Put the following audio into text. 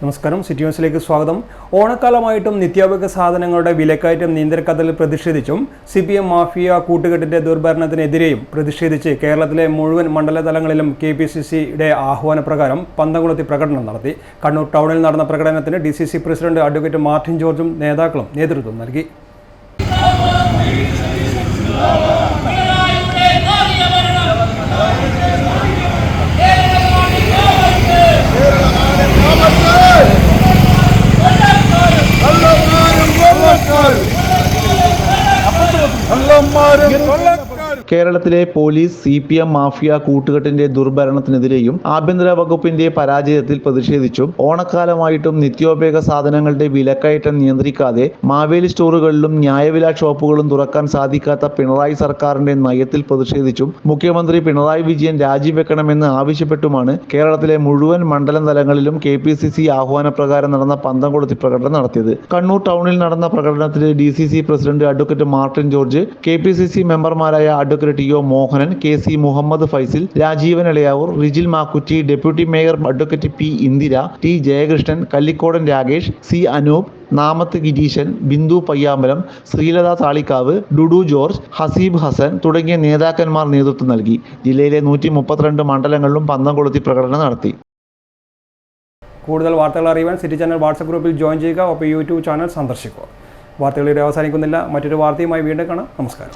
നമസ്കാരം, സിറ്റി ന്യൂസിലേക്ക് സ്വാഗതം. ഓണക്കാലമായിട്ടും നിത്യോപയോഗ സാധനങ്ങളുടെ വിലക്കയറ്റം നിയന്ത്രിക്കാത്തതിൽ പ്രതിഷേധിച്ചും CPM മാഫിയ കൂട്ടുകെട്ടിന്റെ ദുർഭരണത്തിനെതിരെയും പ്രതിഷേധിച്ച് കേരളത്തിലെ മുഴുവൻ മണ്ഡലതലങ്ങളിലും KPCCയുടെ ആഹ്വാനപ്രകാരം പന്തംകുളത്തി പ്രകടനം നടത്തി. കണ്ണൂർ ടൗണിൽ നടന്ന പ്രകടനത്തിന് DCC പ്രസിഡന്റ് അഡ്വക്കേറ്റ് മാർട്ടിൻ ജോർജും നേതാക്കളും നേതൃത്വം നൽകി. കേരളത്തിലെ പോലീസ് CPM മാഫിയ കൂട്ടുകെട്ടിന്റെ ദുർഭരണത്തിനെതിരെയും ആഭ്യന്തര വകുപ്പിന്റെ പരാജയത്തിൽ പ്രതിഷേധിച്ചും ഓണക്കാലമായിട്ടും നിത്യോപയോഗ സാധനങ്ങളുടെ വിലക്കയറ്റം നിയന്ത്രിക്കാതെ മാവേലി സ്റ്റോറുകളിലും ന്യായവില ഷോപ്പുകളും തുറക്കാൻ സാധിക്കാത്ത പിണറായി സർക്കാരിന്റെ നയത്തിൽ പ്രതിഷേധിച്ചും മുഖ്യമന്ത്രി പിണറായി വിജയൻ രാജിവെക്കണമെന്ന് ആവശ്യപ്പെട്ടുമാണ് കേരളത്തിലെ മുഴുവൻ മണ്ഡലം തലങ്ങളിലും KPCC ആഹ്വാനപ്രകാരം നടന്ന പന്തംകുളത്തി പ്രകടനം നടത്തിയത്. കണ്ണൂർ ടൗണിൽ നടന്ന പ്രകടനത്തിൽ DCC president advocate Martin George, KPCC മെമ്പർമാരായ advocate TO Mohanan, KC Muhammad Faisil, Rajeevan Elayavoor, Rijil Makkutty, deputy mayor advocate P Indira, T Jayakrishnan, Kallikodan Rakesh, C Anoop, Namath Gireesan, Bindu Payyambalam, Sreelatha Thalikkavu, Dudu George, Haseeb Hasan തുടങ്ങിയ നേതാക്കന്മാർ നേതൃത്വം നൽകി. ജില്ലയിലെ 132 മണ്ഡലങ്ങളിലും പന്തംകൊളുത്തി പ്രകടനം നടത്തി. കൂടുതൽ വാർത്തകൾ അറിയുവാൻ സിറ്റി ചാനൽ വാട്സ്ആപ്പ് ഗ്രൂപ്പിൽ ജോയിൻ ചെയ്യുക. ഒപ്പം YouTube ചാനൽ സന്ദർശിക്കുക. വാർത്തകളിവിടെ അവസാനിക്കുന്നില്ല. മറ്റൊരു വാർത്തയുമായി വീണ്ടും കാണാം. നമസ്കാരം.